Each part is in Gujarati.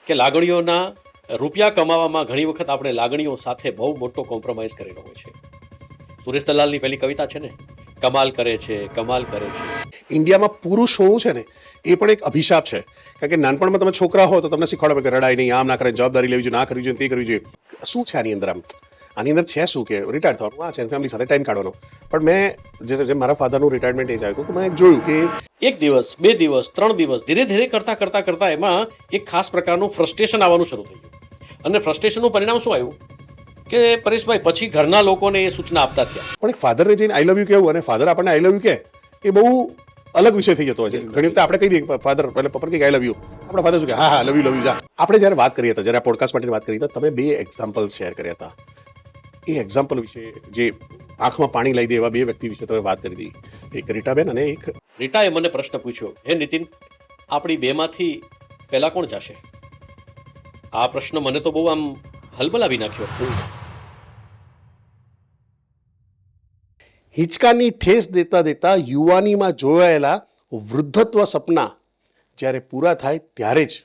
કે લાગણીઓના રૂપિયા કમાવામાં ઘણી વખત આપણે લાગણીઓ સાથે બહુ મોટો કોમ્પ્રોમાઇઝ કરેલો હોય છે. સુરેશ દલાલની પેલી કવિતા છે ને, કમાલ કરે છે, કમાલ કરે છે. ઇન્ડિયામાં પુરુષ હોવું છે ને એ પણ એક અભિશાપ છે. કારણ કે નાનપણમાં તમે છોકરા હો તો તમને શીખવાડો કે રડાય નહીં, આમ ના કરે, જવાબદારી લેવી જોઈએ, ના કરવી જોઈએ, તે કરવી જોઈએ. શું છે આની અંદર? આની અંદર છે શું કે રિટાયર થવાનું, આ છે ફેમિલી સાથે ટાઈમ કાઢવાનો. પણ મેં જે મારા ફાધરનું રિટાયરમેન્ટ એજ આવ્યું હતું તો મેં જોયું કે 1 દિવસ, 2 દિવસ, 3 દિવસ ધીરે ધીરે કરતા એમાં એક ખાસ પ્રકારનું ફ્રસ્ટ્રેશન આવવાનું શરૂ થઈ ગયું. અને ફ્રસ્ટ્રેશનનું પરિણામ શું આવ્યું કે પરેશભાઈ પછી ઘરના લોકોને એ સૂચના આપતા થયા. પણ એક ફાધરને જઈને આઈ લવ યુ કહેવું અને ફાધર આપણને આઈ લવ યુ કહે એ બહુ અલગ વિષય થઈ જતો હોય છે. ઘણી વખતે આપણે કહી દઈએ ફાધર એટલે પપ્પા કે આઈ લવ યુ, આપણા ફાધર શું કે હા હા લવ યુ જા. આપણે જ્યારે વાત કરી હતા, જ્યારે આ પોડકાસ્ટ માટે વાત કરી હતી, તમે 2 એક્ઝામ્પલ શેર કર્યા હતા. એ એક્ઝામ્પલ વિશે જે આંખમાં પાણી લઈ દે એવા 2 વ્યક્તિ વિશે તમે વાત કરી હતી, એક રીટાબેન અને એક રીટાએ મને પ્રશ્ન પૂછ્યો, હે નીતિન, આપણી બેમાંથી પહેલા કોણ જશે? આ પ્રશ્ન મને તો બહુ આમ હલબલાવી નાખ્યો. હિંચકાની ઠેસ દેતા દેતા યુવાનીમાં જોવાયેલા વૃદ્ધત્વ સપના જ્યારે પૂરા થાય ત્યારે જ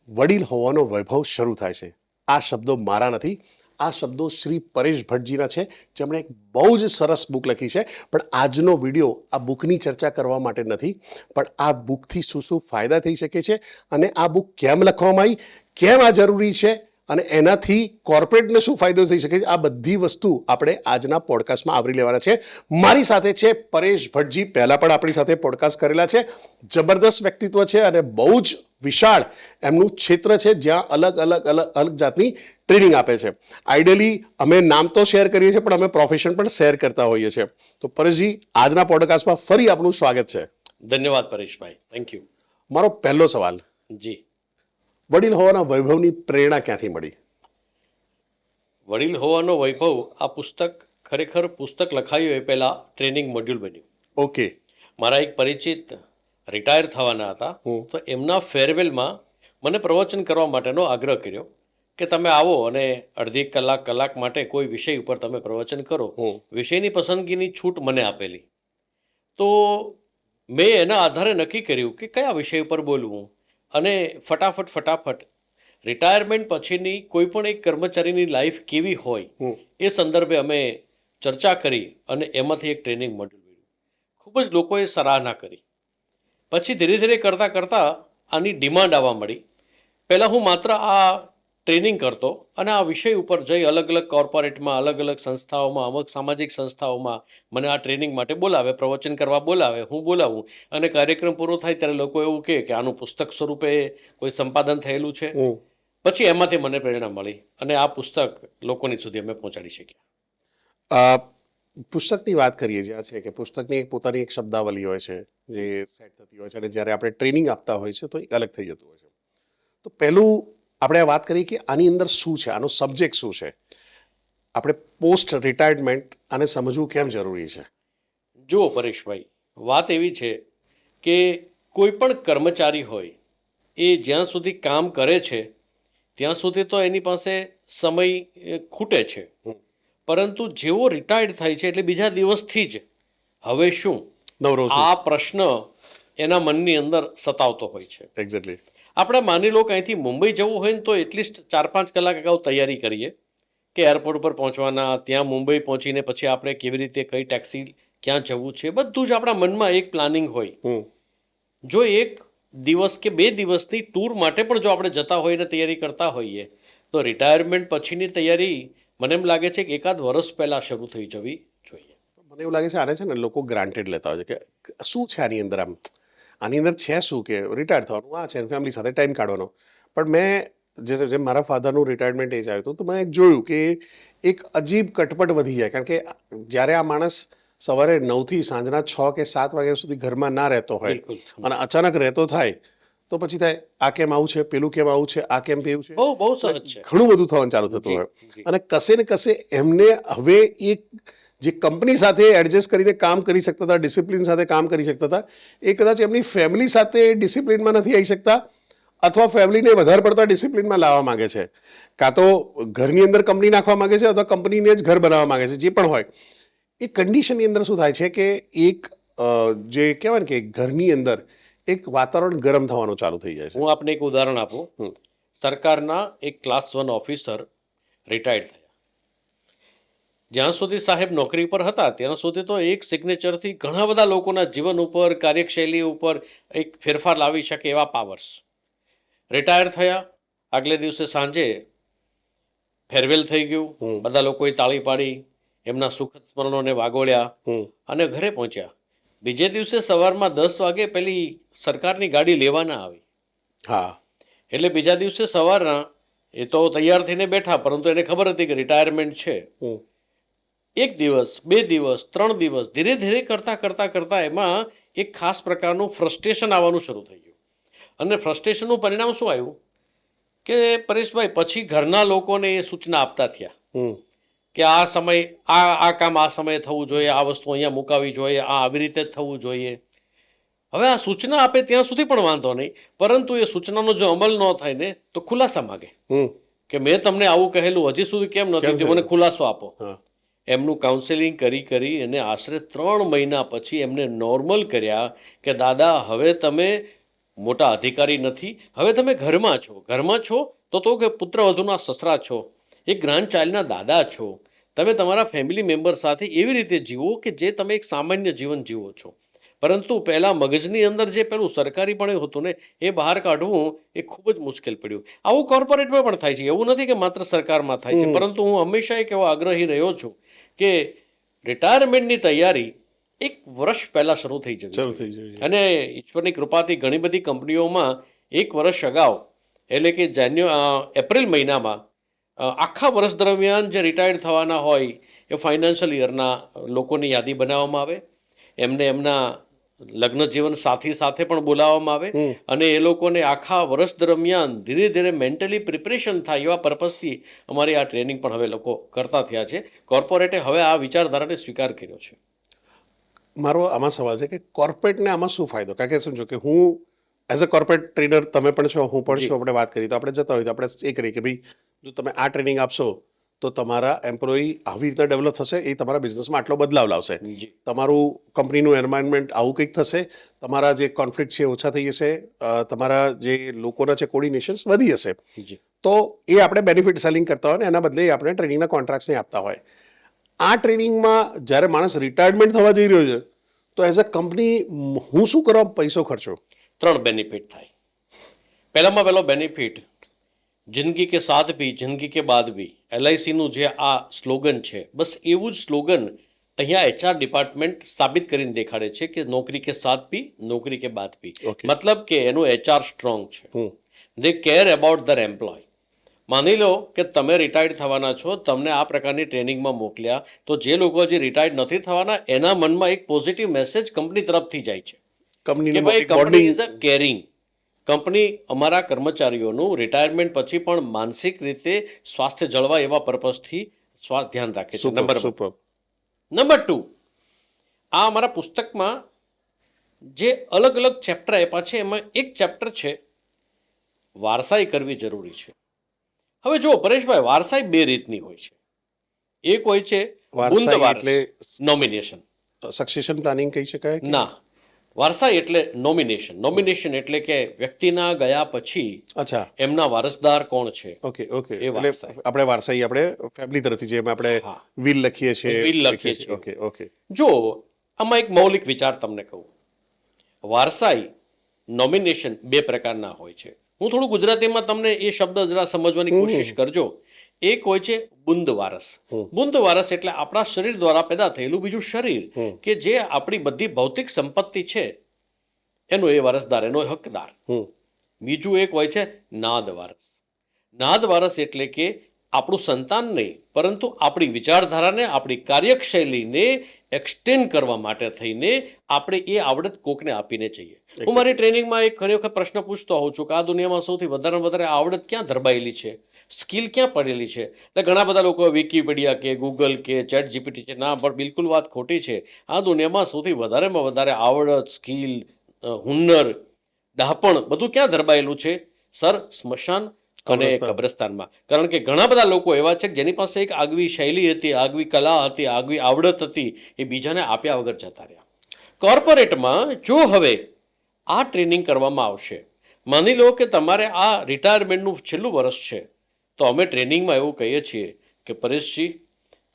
વડીલ હોવાનો વૈભવ શરૂ થાય છે. આ શબ્દો મારા નથી, આ શબ્દો શ્રી પરેશ ભટ્ટજીના છે, જેમણે એક બહુ જ સરસ બુક લખી છે. પણ આજનો વિડીયો આ બુકની ચર્ચા કરવા માટે નથી, પણ આ બુકથી શું શું ફાયદા થઈ શકે છે અને આ બુક કેમ લખવામાં આવી, કેમ આ જરૂરી છે અને એનાથી કોર્પોરેટને શું ફાયદો થઈ શકે છે, આ બધી વસ્તુ આપણે આજના પોડકાસ્ટમાં આવરી લેવાના છે. મારી સાથે છે પરેશ ભટ્ટજી. પહેલા પણ આપણી સાથે પોડકાસ્ટ કરેલા છે. જબરદસ્ત વ્યક્તિત્વ છે અને બહુ જ વિશાળ એમનું ક્ષેત્ર છે જ્યાં અલગ અલગ અલગ અલગ જાતની ટ્રેનિંગ આપે છે. આઈડિયલી અમે નામ તો શેર કરીએ છીએ પણ અમે પ્રોફેશન પણ શેર કરતા હોઈએ છીએ. તો પરેશજી, આજના પોડકાસ્ટમાં ફરી આપનું સ્વાગત છે. ધન્યવાદ પરેશભાઈ, થેન્ક યુ. મારો પહેલો સવાલ, જી, વડીલ હોવાના વૈભવની પ્રેરણા ક્યાંથી મળી? વડીલ હોવાનો વૈભવ આ પુસ્તક ખરેખર પુસ્તક લખાયું એ પહેલા ટ્રેનિંગ મોડ્યુલ બન્યું. ઓકે. મારા એક પરિચિત રિટાયર થવાના હતા, તો એમના ફેરવેલમાં મને પ્રવચન કરવા માટેનો આગ્રહ કર્યો કે તમે આવો અને અડધી કલાક માટે કોઈ વિષય ઉપર તમે પ્રવચન કરો. વિષયની પસંદગીની છૂટ મને આપેલી. તો મેં એના આધારે નક્કી કર્યું કે કયા વિષય ઉપર બોલવું અને ફટાફટ રિટાયરમેન્ટ પછીની કોઈ પણ એક કર્મચારીની લાઈફ કેવી હોય એ સંદર્ભે અમે ચર્ચા કરી અને એમાંથી એક ટ્રેનિંગ મોડ્યુલ મળ્યું. ખૂબ જ લોકોએ સરાહના કરી. પછી ધીરે ધીરે કરતાં આની ડિમાન્ડ આવવા મળી. પહેલાં હું માત્ર આ ટ્રેનિંગ કરતો અને આ વિષય ઉપર જઈ અલગ અલગ કોર્પોરેટમાં, અલગ અલગ સંસ્થાઓમાં, અમુક સામાજિક સંસ્થાઓમાં મને આ ટ્રેનિંગ માટે બોલાવે, પ્રવચન કરવા બોલાવે, હું બોલાવું અને કાર્યક્રમ પૂરો થાય ત્યારે લોકો એવું કહે કે આનું પુસ્તક સ્વરૂપે કોઈ સંપાદન થયેલું છે. પછી એમાંથી મને પ્રેરણા મળી અને આ પુસ્તક લોકોની સુધી અમે પહોંચાડી શક્યા. પુસ્તકની વાત કરીએ જ્યાં છે કે પુસ્તકની એક પોતાની એક શબ્દાવલી હોય છે જે સેટ થતી હોય છે અને જ્યારે આપણે ટ્રેનિંગ આપતા હોય છે તો એક અલગ થઈ જતું હોય છે. તો પહેલું આપણે વાત કરીએ કે આની અંદર શું છે, આનો સબ્જેક્ટ શું છે, આપણે પોસ્ટ રિટાયરમેન્ટ આને સમજવું કેમ જરૂરી છે? જુઓ પરેશભાઈ, વાત એવી છે કે કોઈ પણ કર્મચારી હોય એ જ્યાં સુધી કામ કરે છે ત્યાં સુધી તો એની પાસે સમય ખૂટે છે, પરંતુ જેવો રિટાયર્ડ થાય છે એટલે બીજા દિવસથી જ હવે શું આ પ્રશ્ન એના મનની અંદર સતાવતો હોય છે. એક્ઝેક્ટલી. આપણે માની લો કે અહીંથી મુંબઈ જવું હોય ને તો એટલીસ્ટ 4-5 કલાક અગાઉ તૈયારી કરીએ કે એરપોર્ટ ઉપર પહોંચવાના, ત્યાં મુંબઈ પહોંચીને પછી આપણે કેવી રીતે કઈ ટેક્સી ક્યાં જવું છે, બધું જ આપણા મનમાં એક પ્લાનિંગ હોય. જો 1 દિવસ કે 2 દિવસની ટૂર માટે પણ જો આપણે જતા હોઈએ ને તૈયારી કરતા હોઈએ તો રિટાયરમેન્ટ પછીની તૈયારી મને એમ લાગે છે કે 1-8 વર્ષ પહેલાં શરૂ થઈ જવી જોઈએ. મને એવું લાગે છે આને છે ને લોકો ગ્રાન્ટેડ લેતા હોય છે કે શું છે આની અંદર, આની અંદર છે શું કે રિટાયર થવાનું, આ છે ફેમિલી સાથે ટાઈમ કાઢવાનો. પણ મેં જે મારા ફાધરનું રિટાયરમેન્ટ એજ આવ્યું હતું તો મેં જોયું કે એક અજીબ કટપટ વધી જાય. કારણ કે જ્યારે આ માણસ સવારે 9થી સાંજના 6 કે 7 વાગ્યા સુધી ઘરમાં ના રહેતો હોય અને અચાનક રહેતો થાય તો પછી થાય આ કેમ આવું છે, પેલું કેમ આવું છે, આ કેમ પેલું છે, બહુ સહજ છે, ઘણું બધું થવાનું ચાલુ થતું હોય. અને કશે ને કશે એમને હવે એક જે કંપની સાથે એડજસ્ટ કરીને કામ કરી શકતા હતા, ડિસિપ્લિન સાથે કામ કરી શકતા હતા, એ કદાચ એમની ફેમિલી સાથે ડિસિપ્લિનમાં નથી આવી શકતા અથવા ફેમિલીને વધારે પડતા ડિસિપ્લિનમાં લાવવા માંગે છે. કાં તો ઘરની અંદર કંપની નાખવા માંગે છે અથવા કંપનીને જ ઘર બનાવવા માંગે છે. જે પણ હોય એ કન્ડિશનની અંદર શું થાય છે કે એક જે કહેવાય ને કે ઘરની અંદર એક વાતાવરણ ગરમ થવાનું ચાલુ થઈ જાય છે. હું આપને એક ઉદાહરણ આપું. સરકારના એક ક્લાસ 1 ઓફિસર રિટાયર્ડ થયા. જ્યાં સુધી સાહેબ નોકરી પર હતા ત્યાં સુધી તો એક સિગ્નેચરથી ઘણા બધા લોકોના જીવન ઉપર, કાર્યશૈલી ઉપર એક ફેરફાર લાવી શકે એવા પાવર્સ. રિટાયર થયા, આગલે દિવસે સાંજે ફેરવેલ થઈ ગયું, બધા લોકોએ તાળી પાડી, એમના સુખદ સ્મરણોને વાગોળ્યા અને ઘરે પહોંચ્યા. બીજે દિવસે સવારમાં 10 વાગે પેલી સરકારની ગાડી લેવાના આવી. હા એટલે બીજા દિવસે સવારના એ તો તૈયાર થઈને બેઠા, પરંતુ એને ખબર હતી કે રિટાયરમેન્ટ છે. એક દિવસ, 2 દિવસ, 3 દિવસ ધીરે ધીરે કરતા એમાં એક ખાસ પ્રકારનું ફ્રસ્ટ્રેશન આવવાનું શરૂ થઈ ગયું. અને ફ્રસ્ટ્રેશનનું પરિણામ શું આવ્યું કે પરેશભાઈ પછી ઘરના લોકોને એ સૂચના આપતા થયા કે આ સમય આ કામ આ સમયે થવું જોઈએ, આ વસ્તુ અહીંયા મુકાવી જોઈએ, આ આવી રીતે જ થવું જોઈએ. હવે આ સૂચના આપે ત્યાં સુધી પણ વાંધો નહીં, પરંતુ એ સૂચનાનો જો અમલ ન થાય ને તો ખુલાસા માગે કે મેં તમને આવું કહેલું, હજી સુધી કેમ નથી થયું, મને ખુલાસો આપો. એમનું કાઉન્સેલિંગ કરી અને આશરે 3 મહિના પછી એમને નોર્મલ કર્યા કે દાદા હવે તમે મોટા અધિકારી નથી, હવે તમે ઘરમાં છો તો કે પુત્રવધુના સસરા છો, એક ગ્રાન્ડ ચાઇલ્ડના દાદા છો, તમે તમારા ફેમિલી મેમ્બર સાથે એવી રીતે જીવો કે જે તમે એક સામાન્ય જીવન જીવો છો. પરંતુ પહેલાં મગજની અંદર જે પેલું સરકારીપણે હતું ને એ બહાર કાઢવું એ ખૂબ જ મુશ્કેલ પડ્યું. આવું કોર્પોરેટમાં પણ થાય છે, એવું નથી કે માત્ર સરકારમાં થાય છે. પરંતુ હું હંમેશા એક એવો આગ્રહી રહ્યો છું કે રિટાયરમેન્ટની તૈયારી 1 વર્ષ પહેલાં શરૂ થઈ જવી જોઈએ. અને ઈશ્વરની કૃપાથી ઘણી બધી કંપનીઓમાં 1 વર્ષ અગાઉ, એટલે કે એપ્રિલ મહિનામાં આખા વર્ષ દરમિયાન જે રિટાયર્ડ થવાના હોય એ ફાઇનાન્શિયલ યરના લોકોની યાદી બનાવવામાં આવે, એમને એમના લગ્ન જીવન સાથી સાથે પણ બોલાવવામાં આવે અને એ લોકોને આખા વર્ષ દરમિયાન ધીરે ધીરે મેન્ટલી પ્રિપરેશન થાય એવા પર્પઝથી અમારી આ ટ્રેનિંગ પણ હવે લોકો કરતા થયા છે. કોર્પોરેટે હવે આ વિચારધારાને સ્વીકાર કર્યો છે. મારો આમાં સવાલ છે કે કોર્પોરેટને આમાં શું ફાયદો? કારણ કે સમજો કે હું એઝ અ કોર્પોરેટ ટ્રેનર, તમે પણ છો, હું પણ છું, આપણે વાત કરી તો આપણે જતા હોય તો આપણે એ કરીએ કે ભાઈ જો તમે આ ટ્રેનિંગ આપશો તો તમારા એમ્પ્લોયી આવી રીતે ડેવલપ થશે, એ તમારા બિઝનેસમાં આટલો બદલાવ લાવશે, તમારું કંપનીનું એન્વાયરમેન્ટ આવું કંઈક થશે, તમારા જે કોન્ફ્લિક્ટ છે ઓછા થઈ જશે, તમારા જે લોકોના છે કોર્ડિનેશન્સ વધી જશે. તો એ આપણે બેનિફિટ સેલિંગ કરતા હોય ને એના બદલે આપણે ટ્રેનિંગના કોન્ટ્રાક્ટ્સને આપતા હોય. આ ટ્રેનિંગમાં જ્યારે માણસ રિટાયરમેન્ટ થવા જઈ રહ્યો છે તો એઝ અ કંપની હું શું કરવા પૈસો ખર્ચો? 3 બેનિફિટ થાય. પહેલામાં પહેલો બેનિફિટ, જિંદગી કે સાથ ભી જિંદગી કે બાદ ભી. LICનું જે આ સ્લોગન છે, બસ એવું જ સ્લોગન અહીંયા HR ડિપાર્ટમેન્ટ સાબિત કરીને દેખાડે છે કે નોકરી કે સાથ ભી નોકરી કે બાદ ભી. મતલબ કે એનું HR સ્ટ્રોંગ છે. દે કેર અબાઉટ ધર એમ્પ્લોય. માની લો કે તમે રિટાયર્ડ થવાના છો, તમને આ પ્રકારની ટ્રેનિંગમાં મોકલ્યા, તો જે લોકો હજી રિટાયર્ડ નથી થવાના એના મનમાં એક પોઝિટિવ મેસેજ કંપની તરફથી જાય છે કે ભાઈ company is a caring. Company અમારા કર્મચારીઓનું રિટાયરમેન્ટ પછી પણ માનસિક રીતે સ્વાસ્થ્ય જળવાય એવા પર્પઝથી ધ્યાન રાખે છે. નંબર 2, આ અમારા પુસ્તકમાં જે અલગ અલગ ચેપ્ટર આપ્યા છે એમાં એક ચેપ્ટર છે વારસાઈ કરવી જરૂરી છે. હવે જો પરેશભાઈ, વારસાઈ 2 રીતની હોય છે. એક હોય છે બુંદ વારસ, નોમિનેશન. સક્સેશન પ્લાનિંગ કહી શકાય? ના, વારસાઈ એટલે નોમિનેશન એટલે કે વ્યક્તિના ગયા પછી એમના વારસદાર કોણ છે. ઓકે. આપણે વારસાઈ આપણે ફેમિલી તરફથી જેમ આપણે વિલ લખીએ છીએ. ઓકે. જો આમાં એક મૌલિક વિચાર તમને કહું, વારસાઈ નોમિનેશન 2 પ્રકારના હોય છે. હું થોડું ગુજરાતીમાં તમને એ શબ્દ જરા સમજવાની કોશિશ કરજો. એક હોય છે બુંદ વારસ. બુંદ વારસ એટલે આપણા શરીર દ્વારા પેદા થયેલું બીજું શરીર કે જે આપણી બધી ભૌતિક સંપત્તિ છે એનો એ વારસદાર, એનો હકદાર. બીજું એક હોય છે નાદ વારસ. નાદ વારસ એટલે કે આપણું સંતાન નહીં, પરંતુ આપણી વિચારધારાને, આપણી કાર્યશૈલીને એક્સટેન્ડ કરવા માટે થઈને આપણે એ આવડત કોકને આપીને જઈએ. હું મારી ટ્રેનિંગમાં એક ઘણી વખત પ્રશ્ન પૂછતો હોઉં છું કે આ દુનિયામાં સૌથી વધારે આવડત ક્યાં ધરબાયેલી છે, સ્કિલ ક્યાં પડેલી છે? એટલે ઘણા બધા લોકો વિકીપીડિયા કે ગૂગલ કે ChatGPT છે. ના, પણ બિલકુલ વાત ખોટી છે. આ દુનિયામાં સૌથી વધારેમાં વધારે આવડત, સ્કિલ, હુન્નર, ડહાપણ બધું ક્યાં ધરબાયેલું છે સર? સ્મશાન અને કબ્રસ્તાનમાં. કારણ કે ઘણા બધા લોકો એવા છે જેની પાસે એક આગવી શૈલી હતી, આગવી કલા હતી, આગવી આવડત હતી, એ બીજાને આપ્યા વગર જતા રહ્યા. કોર્પોરેટમાં જો હવે આ ટ્રેનિંગ કરવામાં આવશે માની લો કે તમારે આ રિટાયરમેન્ટનું છેલ્લું વર્ષ છે, તો અમે ટ્રેનિંગમાં એવું કહીએ છીએ કે પરેશજી,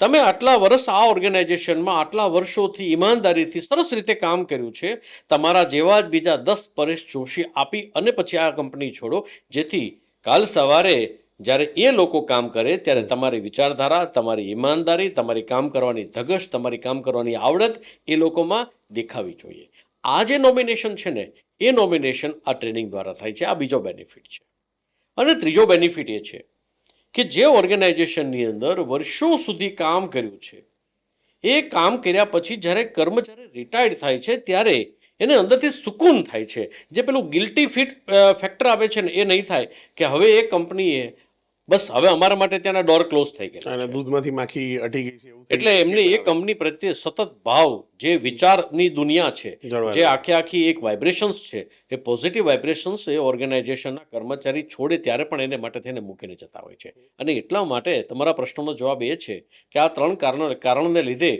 તમે આટલા વર્ષ આ ઓર્ગેનાઇઝેશનમાં આટલા વર્ષોથી ઈમાનદારીથી સરસ રીતે કામ કર્યું છે, તમારા જેવા જ બીજા 10 પરેશ જોશી આપી અને પછી આ કંપની છોડો, જેથી કાલ સવારે જ્યારે એ લોકો કામ કરે ત્યારે તમારી વિચારધારા, તમારી ઈમાનદારી, તમારી કામ કરવાની ધગશ, તમારી કામ કરવાની આવડત એ લોકોમાં દેખાવી જોઈએ. આ જે નોમિનેશન છે ને, એ નોમિનેશન આ ટ્રેનિંગ દ્વારા થાય છે. આ બીજો બેનિફિટ છે. અને ત્રીજો બેનિફિટ એ છે કે જે ઓર્ગેનાઇઝેશનની અંદર વર્ષો સુધી કામ કર્યું છે, એ કામ કર્યા પછી જ્યારે કર્મચારી રિટાયર્ડ થાય છે ત્યારે એને અંદરથી સુકૂન થાય છે. જે પેલું ગિલ્ટી ફેક્ટર આવે છે ને, એ નહીં થાય કે હવે એ કંપનીએ બસ હવે અમારા માટે ત્યાંના ડોર ક્લોઝ થઈ ગયા અને છે. દૂધમાંથી માખી અટી ગઈ છે એવું એટલે એમને એ કંપની પ્રત્યે સતત ભાવ, જે વિચારની દુનિયા છે, જળવાય જે આખી એક વાઇબ્રેશન્સ છે, એ પોઝિટિવ વાઇબ્રેશન્સ એ ઓર્ગેનાઇઝેશનના કર્મચારી છોડે ત્યારે પણ એને માટે થઈને મૂકીને જતા હોય છે. અને એટલા માટે તમારા પ્રશ્નનો જવાબ એ છે કે આ 3 કારણને લીધે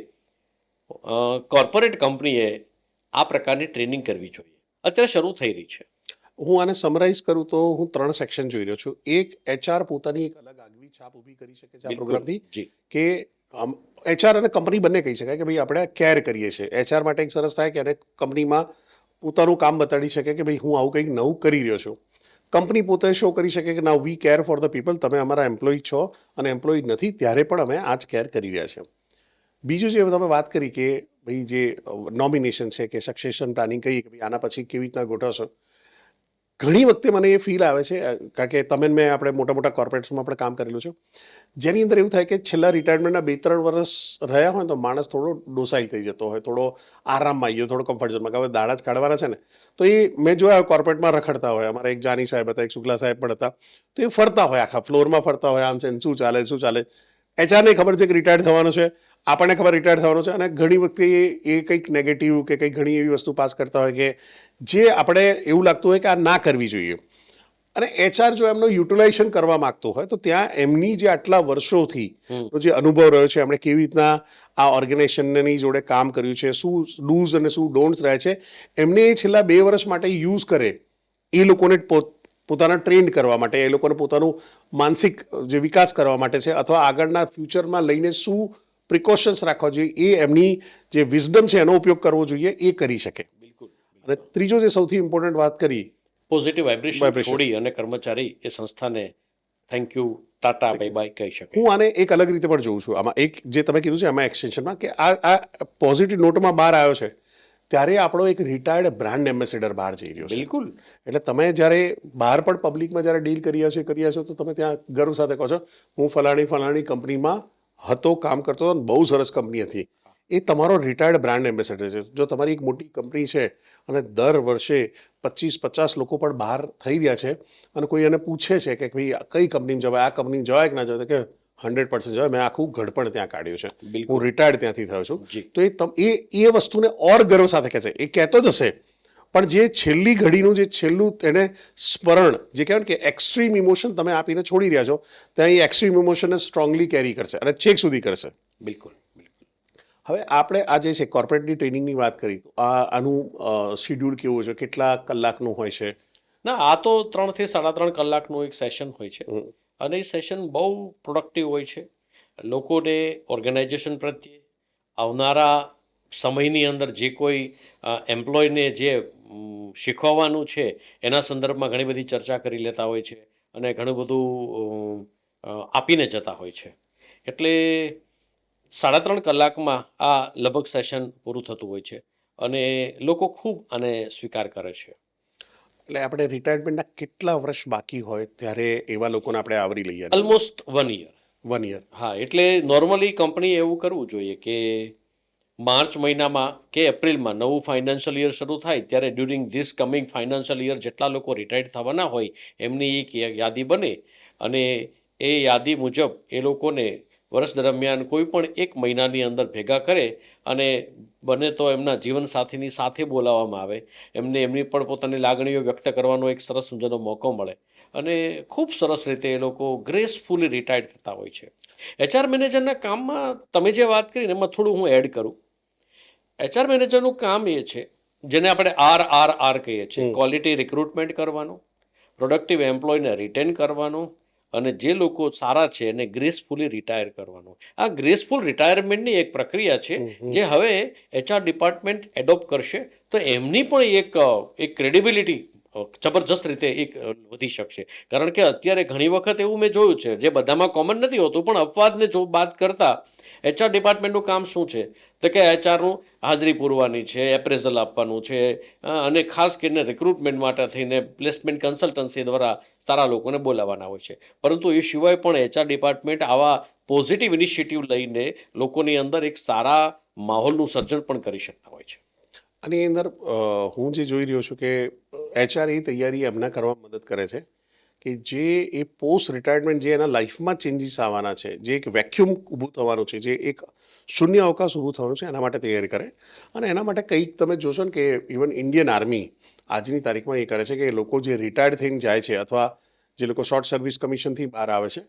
કોર્પોરેટ કંપનીએ આ પ્રકારની ટ્રેનિંગ કરવી જોઈએ. અત્યારે શરૂ થઈ રહી છે. હું આને સમરાઇઝ કરું તો હું 3 સેક્શન જોઈ રહ્યો છું. એક, એચઆર પોતાની એક અલગ આગવી છાપ ઊભી કરી શકે છે આ પ્રોગ્રામથી, જી, કે એચઆર અને કંપની બંને કહી શકાય કે ભાઈ આપણે કેર કરીએ છીએ. એચઆર માટે એક સરસ થાય કે એને કંપનીમાં પોતાનું કામ બતાડી શકે કે ભાઈ હું આવું કંઈક નવું કરી રહ્યો છું. કંપની પોતે શો કરી શકે કે નાવ વી કેર ફોર ધ પીપલ, તમે અમારા એમ્પ્લોય છો અને એમ્પ્લોય નથી ત્યારે પણ અમે આ જ કેર કરી રહ્યા છીએ. બીજું જે તમે વાત કરી કે ભાઈ જે નોમિનેશન છે કે સક્સેશન પ્લાનિંગ કહીએ કે ભાઈ આના પછી કેવી રીતના ગોઠવશો, ઘણી વખતે મને એ ફીલ આવે છે, કારણ કે તમે મેં આપણે મોટા કોર્પોરેટ્સમાં આપણે કામ કરેલું છે, જેની અંદર એવું થાય કે છેલ્લા રિટાયરમેન્ટના 2-3 વર્ષ રહ્યા હોય તો માણસ થોડો ડોસાઇલ થઈ જતો હોય, થોડો આરામમાં આવી ગયો, થોડો કમ્ફર્ટ ઝોનમાં, કે હવે દાડા જ કાઢવાના છે ને. તો એ મેં જોયા કોર્પોરેટમાં રખડતા હોય. અમારા એક જાની સાહેબ હતા, એક શુક્લા સાહેબ પણ હતા, તો એ ફરતા હોય, આખા ફ્લોરમાં ફરતા હોય, આમ છે ને શું ચાલે. એચઆરને ખબર છે કે રિટાયર્ડ થવાનું છે, આપણને ખબર રિટાયર્ડ થવાનું છે, અને ઘણી વખતે એ કંઈક નેગેટિવ કે કંઈક ઘણી એવી વસ્તુ પાસ કરતા હોય કે જે આપણે એવું લાગતું હોય કે આ ના કરવી જોઈએ. અને એચઆર જો એમનો યુટિલાઇઝેશન કરવા માંગતો હોય તો ત્યાં એમની જે આટલા વર્ષોથી જે અનુભવ રહ્યો છે, એમણે કેવી રીતના આ ઓર્ગેનાઇઝેશનની જોડે કામ કર્યું છે, શું ડૂઝ અને શું ડોન્ટ્સ રહે છે, એમને એ છેલ્લા 2 વર્ષ માટે યુઝ કરે, એ લોકોને પોતાના ટ્રેન્ડ કરવા માટે, એ લોકોને પોતાનું માનસિક જે વિકાસ કરવા માટે છે, અથવા આગળના ફ્યુચરમાં લઈને શું પ્રિકોશન્સ રાખવા જોઈએ, એ એમની જે વિઝડમ છે એનો ઉપયોગ કરવો જોઈએ, એ કરી શકે. બિલકુલ. અને ત્રીજો જે સૌથી ઇમ્પોર્ટન્ટ વાત કરી, પોઝિટિવ વાઇબ્રેશન છોડી અને કર્મચારી એ સંસ્થાને thank you, Tata, bye bye કહી શકે. હું આને એક અલગ રીતે પણ જોઉં છું. આમાં એક જે તમે કીધું છે એમાં એક્સટેન્શનમાં કે આ પોઝિટિવ નોટમાં બહાર આવ્યો છે ત્યારે આપણો એક રિટાયર્ડ બ્રાન્ડ એમ્બેસેડર બહાર જઈ રહ્યો છે. બિલકુલ. એટલે તમે જ્યારે બહાર પણ પબ્લિકમાં જ્યારે ડીલ કરી છો તો તમે ત્યાં ગર્વ સાથે કહો છો હું ફલાણી કંપનીમાં હતો, કામ કરતો હતો, બહુ સરસ કંપની હતી. એ તમારો રિટાયર્ડ બ્રાન્ડ એમ્બેસેડર છે. જો તમારી એક મોટી કંપની છે અને દર વર્ષે 25-50 લોકો પણ બહાર થઈ રહ્યા છે અને કોઈ એને પૂછે છે કે ભાઈ કઈ કંપનીમાં જવાય, આ કંપની જવાય કે ના જવાય, તો કે 100% જવાય, મેં આખું ઘડપણ ત્યાં કાઢ્યું છે, હું રિટાયર્ડ ત્યાંથી થયો છું. તો એ વસ્તુને ઓર ગર્વ સાથે કહે છે. એ કહેતો જ હશે, પણ જે છેલ્લી ઘડીનું જે છેલ્લું એને સ્મરણ, જે કહેવાય ને કે એક્સ્ટ્રીમ ઇમોશન તમે આપીને છોડી રહ્યા છો, ત્યાં એ એક્સ્ટ્રીમ ઇમોશનને સ્ટ્રોંગલી કેરી કરશે અને છેક સુધી કરશે. બિલકુલ. હવે આપણે આ જે છે કોર્પોરેટની ટ્રેનિંગની વાત કરી, તો આનું શિડ્યુલ કેવું છે, કેટલા કલાકનું હોય છે? ના, આ તો 3 થી 3.5 કલાકનું એક સેશન હોય છે, અને એ સેશન બહુ પ્રોડક્ટિવ હોય છે. લોકોને ઓર્ગેનાઇઝેશન પ્રત્યે આવનારા સમયની અંદર જે કોઈ એમ્પ્લોયને જે શીખવવાનું છે એના સંદર્ભમાં ઘણી બધી ચર્ચા કરી લેતા હોય છે અને ઘણું બધું આપીને જતા હોય છે. એટલે 3.5 કલાકમાં આ લગભગ સેશન પૂરું થતું હોય છે અને લોકો ખૂબ આને સ્વીકાર કરે છે. એટલે આપણે રિટાયરમેન્ટના કેટલા વર્ષ બાકી હોય ત્યારે એવા લોકોને આપણે આવરી લઈએ? Almost 1 year. 1 યર. હા, એટલે નોર્મલી કંપનીએ એવું કરવું જોઈએ કે માર્ચ મહિનામાં કે એપ્રિલમાં નવું ફાઇનાન્શિયલ યર શરૂ થાય ત્યારે during this coming financial year જેટલા લોકો રિટાયર્ડ થવાના હોય એમની એક યાદી બને અને એ યાદી મુજબ એ લોકોને વર્ષ દરમિયાન કોઈ પણ 1 મહિનાની અંદર ભેગા કરે અને બને તો એમના જીવનસાથીની સાથે બોલાવવામાં આવે, એમને એમની પણ પોતાની લાગણીઓ વ્યક્ત કરવાનો એક સરસ મજાનો મોકો મળે અને ખૂબ સરસ રીતે એ લોકો ગ્રેસફુલી રિટાયર્ડ થતા હોય છે. એચઆર મેનેજરના કામમાં તમે જે વાત કરીને એમાં થોડું હું એડ કરું. એચઆર મેનેજરનું કામ એ છે જેને આપણે RRR કહીએ છીએ, ક્વોલિટી રિક્રુટમેન્ટ કરવાનું, પ્રોડક્ટિવ એમ્પ્લોયને રિટેન કરવાનો અને જે લોકો સારા છે એને ગ્રેસફુલી રિટાયર કરવાનો. આ ગ્રેસફુલ રિટાયરમેન્ટની એક પ્રક્રિયા છે જે હવે HR ડિપાર્ટમેન્ટ એડોપ્ટ કરશે તો એમની પણ એક ક્રેડિબિલિટી જબરજસ્ત રીતે વધી શકશે. કારણ કે અત્યારે ઘણી વખત એવું મેં જોયું છે જે બધામાં કોમન નથી હોતું પણ અપવાદને જો બાદ કરતા HR ડિપાર્ટમેન્ટનું કામ શું છે તો કે HRનું હાજરી પૂરવાની છે, એપ્રેઝલ આપવાનું છે અને ખાસ કરીને રિક્રુટમેન્ટ માટે થઈને પ્લેસમેન્ટ કન્સલ્ટન્સી દ્વારા સારા લોકોને બોલાવવાના હોય છે. પરંતુ એ સિવાય પણ HR ડિપાર્ટમેન્ટ આવા પોઝિટિવ ઇનિશિયેટિવ લઈને લોકોની અંદર એક સારા માહોલનું સર્જન પણ કરી શકતા હોય છે. અને એ અંદર હું જે જોઈ રહ્યો છું કે HR એ તૈયારી એમના કરવામાં મદદ કરે છે કે જે એ પોસ્ટ રિટાયરમેન્ટ જે એના લાઈફમાં ચેન્જીસ આવવાના છે, જે એક વેક્યુમ ઊભું થવાનું છે, જે એક શૂન્ય અવકાશ ઊભું થવાનું છે, એના માટે તૈયારી કરે. અને એના માટે કંઈક તમે જોશો ને કે ઇવન ઇન્ડિયન આર્મી આજની તારીખમાં એ કરે છે કે લોકો જે રિટાયર્ડ થઈને જાય છે અથવા જે લોકો શોર્ટ સર્વિસ કમિશનથી બહાર આવે છે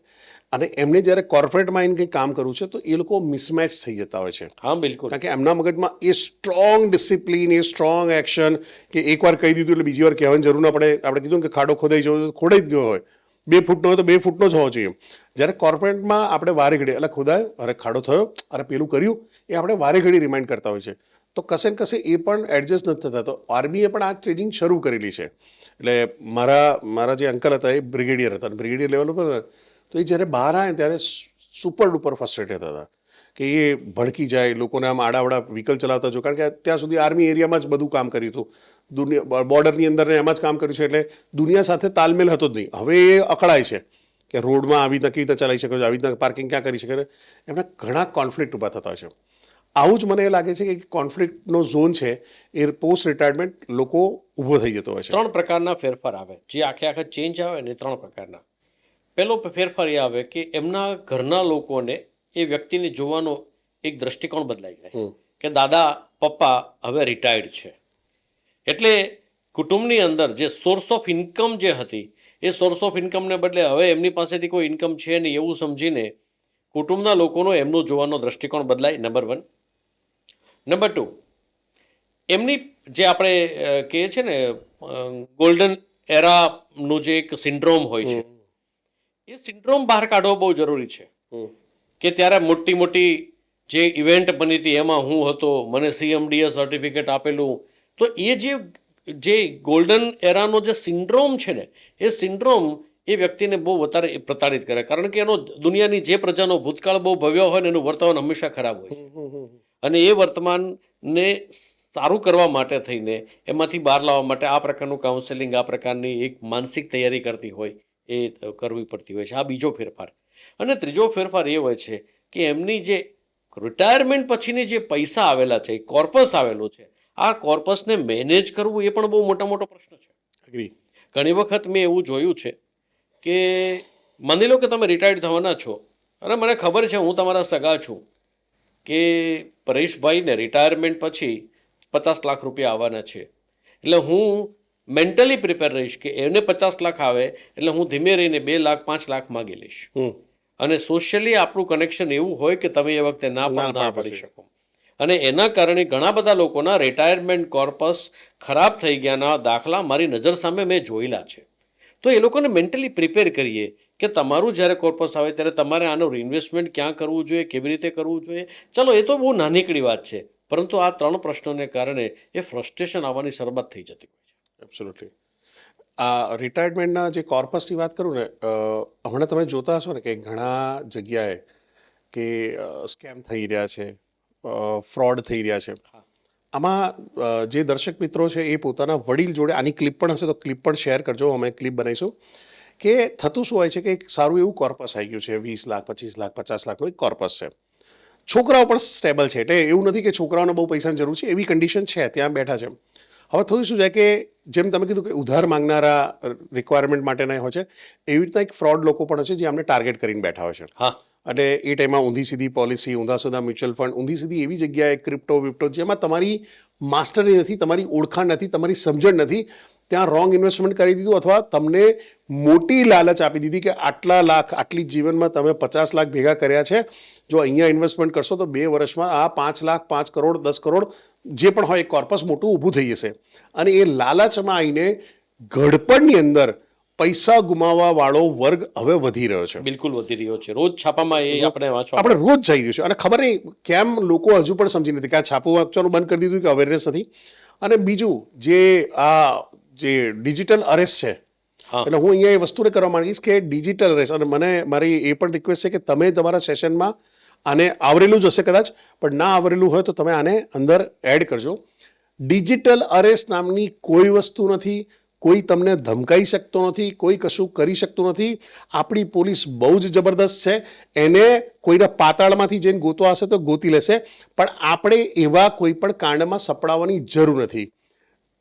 અને એમને જ્યારે કોર્પોરેટમાં આવીને કંઈ કામ કરવું છે તો એ લોકો મિસમેચ થઈ જતા હોય છે. હા, બિલકુલ. કારણ કે એમના મગજમાં એ સ્ટ્રોંગ ડિસિપ્લિન, એ સ્ટ્રોંગ એક્શન કે એકવાર કહી દીધું એટલે બીજી વાર કહેવાની જરૂર ના પડે. આપણે કીધું કે ખાડો ખોદાઈ જવો ખોડાઈ જ ગયો હોય, 2 ફૂટનો હોય તો 2 ફૂટનો જ હોવો જોઈએ. જ્યારે કોર્પોરેટમાં આપણે વારે ઘડી એટલે ખોદાયો, અરે ખાડો થયો, અરે પેલું કર્યું, એ આપણે વારે ઘડી રિમાઇન્ડ કરતા હોય છે. તો કશે ને કશે એ પણ એડજસ્ટ નથી થતા. તો આર્મીએ પણ આ ટ્રેનિંગ શરૂ કરેલી છે. એટલે મારા જે અંકલ હતા એ બ્રિગેડિયર હતા. બ્રિગેડિયર લેવલ ઉપર તો એ જ્યારે બહાર આવે ત્યારે સુપર ડુપર ફ્રસ્ટ્રેટેડ હતા કે એ ભડકી જાય, લોકોને આમ આડાવડા વ્હીકલ ચલાવતા જો. કારણ કે ત્યાં સુધી આર્મી એરિયામાં જ બધું કામ કર્યું હતું, દુનિયા બોર્ડરની અંદર એમાં જ કામ કર્યું છે, એટલે દુનિયા સાથે તાલમેલ હતો જ નહીં. હવે એ અકળાય છે કે રોડમાં આવી રીતના કેવી રીતે ચલાવી શકે છે, આવી રીતના પાર્કિંગ ક્યાં કરી શકે. એમના ઘણા કોન્ફ્લિક્ટ ઊભા થતા હોય છે. આવું જ મને એ લાગે છે કે કોન્ફ્લિક્ટનો ઝોન છે એ પોસ્ટ રિટાયરમેન્ટ લોકો ઊભો થઈ જતો હોય છે. 3 પ્રકારના ફેરફાર આવે જે આખે ચેન્જ આવે ને 3 પ્રકારના. પહેલો ફેરફાર એ આવે કે એમના ઘરના લોકોને એ વ્યક્તિને જોવાનો એક દ્રષ્ટિકોણ બદલાઈ જાય કે દાદા પપ્પા હવે રિટાયર્ડ છે એટલે કુટુંબની અંદર જે સોર્સ ઓફ ઇન્કમ જે હતી એ સોર્સ ઓફ ઇન્કમને બદલે હવે એમની પાસેથી કોઈ ઇન્કમ છે નહીં એવું સમજીને કુટુંબના લોકોનો એમનો જોવાનો દ્રષ્ટિકોણ બદલાય. નંબર 1. નંબર 2, એમની જે આપણે કહીએ છીએ ને ગોલ્ડન એરાનું જે એક સિન્ડ્રોમ હોય છે એ સિન્ડ્રોમ બહાર કાઢવો બહુ જરૂરી છે કે ત્યારે મોટી મોટી જે ઇવેન્ટ બની હતી એમાં હું હતો, મને CMDA સર્ટિફિકેટ આપેલું. તો એ જે ગોલ્ડન એરાનો જે સિન્ડ્રોમ છે ને એ સિન્ડ્રોમ એ વ્યક્તિને બહુ વધારે પ્રતાડિત કરે. કારણ કે એનો દુનિયાની જે પ્રજાનો ભૂતકાળ બહુ ભવ્ય હોય ને એનું વર્તમાન હંમેશા ખરાબ હોય અને એ વર્તમાનને સારું કરવા માટે થઈને એમાંથી બહાર લાવવા માટે આ પ્રકારનું કાઉન્સેલિંગ, આ પ્રકારની એક માનસિક તૈયારી કરતી હોય એ કરવી પડતી હોય છે. આ બીજો ફેરફાર. અને ત્રીજો ફેરફાર એ હોય છે કે એમની જે રિટાયરમેન્ટ પછીની જે પૈસા આવેલા છે, કોર્પસ આવેલું છે, આ કોર્પસને મેનેજ કરવું એ પણ બહુ મોટો પ્રશ્ન છે. ઘણી વખત મેં એવું જોયું છે કે માની લો કે તમે રિટાયર્ડ થવાના છો અને મને ખબર છે હું તમારા સગા છું કે પરેશભાઈને રિટાયરમેન્ટ પછી 50 લાખ રૂપિયા આવવાના છે. એટલે હું મેન્ટલી પ્રિપેર રહીશ કે એને 50 લાખ આવે એટલે હું ધીમે રહીને 2 લાખ 5 લાખ માગી લઈશ. અને સોશિયલી આપણું કનેક્શન એવું હોય કે તમે એ વખતે ના પાડી શકો. અને એના કારણે ઘણા બધા લોકોના રિટાયરમેન્ટ કોર્પસ ખરાબ થઈ ગયાના દાખલા મારી નજર સામે મેં જોયેલા છે. તો એ લોકોને મેન્ટલી પ્રિપેર કરીએ કે તમારું જ્યારે કોર્પસ આવે ત્યારે તમારે આનું ઇન્વેસ્ટમેન્ટ ક્યાં કરવું જોઈએ, કેવી રીતે કરવું જોઈએ. ચલો એ તો બહુ નાનીકડી વાત છે, પરંતુ આ 3 પ્રશ્નોને કારણે એ ફ્રસ્ટ્રેશન આવવાની શરૂઆત થઈ જતી હોય છે. એબ્સોલ્યુટલી. આ રિટાયરમેન્ટના જે કોર્પસની વાત કરું ને, હમણાં તમે જોતા હશો ને કે ઘણા જગ્યાએ કે સ્કેમ થઈ રહ્યા છે, ફ્રોડ થઈ રહ્યા છે. આમાં જે દર્શક મિત્રો છે એ પોતાના વડીલ જોડે આની ક્લિપ પણ હશે તો ક્લિપ પણ શેર કરજો, અમે ક્લિપ બનાવીશું. કે થતું શું હોય છે કે એક સારું એવું કોર્પસ આવી ગયું છે, 20 લાખ 25 લાખ 50 લાખનું એક કોર્પસ છે. છોકરાઓ પણ સ્ટેબલ છે, એટલે એવું નથી કે છોકરાઓને બહુ પૈસાની જરૂર છે, એવી કન્ડિશન છે, ત્યાં બેઠા છે. હવે થયું શું છે કે જેમ તમે કીધું કે ઉધાર માંગનારા રિક્વાયરમેન્ટ માટેના હોય છે, એવી રીતના એક ફ્રોડ લોકો પણ છે જે અમને ટાર્ગેટ કરીને બેઠા હોય છે. અને એ ટાઈમમાં ઊંધી સીધી પોલિસી, ઊંધા સીધા મ્યુચ્યુઅલ ફંડ, ઊંધી સીધી એવી જગ્યાએ ક્રિપ્ટો જેમાં તમારી માસ્ટરી નથી, તમારી ઓળખાણ નથી, તમારી સમજણ નથી, ત્યાં રોંગ ઇન્વેસ્ટમેન્ટ કરી દીધું અથવા તમને મોટી લાલચ આપી દીધી કે આટલા લાખ, આટલી જીવનમાં તમે 50 લાખ ભેગા કર્યા છે, જો અહીંયા ઇન્વેસ્ટમેન્ટ કરશો તો 2 વર્ષમાં આ 5 લાખ 5 કરોડ 10 કરોડ જે પણ હોય એ કોર્પસ મોટું ઊભું થઈ જશે. અને એ લાલચમાં આવીને ઘડપણની અંદર પૈસા ગુમાવવા વાળો વર્ગ હવે વધી રહ્યો છે. બિલકુલ વધી રહ્યો છે. રોજ છાપામાં એ આપણે વાંચવા આપણે રોજ જઈ રહ્યું છે અને ખબર નહીં કેમ લોકો હજુ પણ સમજી નથી કે આ છાપું વાંચવાનું બંધ કરી દીધું કે અવેરનેસ નથી. અને બીજું જે ડિજિટલ અરેસ્ટ છે, હા. એટલે હું અહીંયા એ વસ્તુને કરવા માંગીશ કે ડિજિટલ અરેસ્ટ, અને મને મારી એ પણ રિક્વેસ્ટ છે કે તમે તમારા સેશનમાં આને આવરેલું જ હશે કદાચ, પણ ના આવરેલું હોય તો તમે આને અંદર એડ કરજો. ડિજિટલ અરેસ્ટ નામની કોઈ વસ્તુ નથી. કોઈ તમને ધમકાઈ શકતો નથી, કોઈ કશું કરી શકતું નથી. આપણી પોલીસ બહુ જ જબરદસ્ત છે. એને કોઈના પાતાળમાંથી જઈને ગોતવા હશે તો ગોતી લેશે, પણ આપણે એવા કોઈ પણ કાંડમાં સપડાવવાની જરૂર નથી.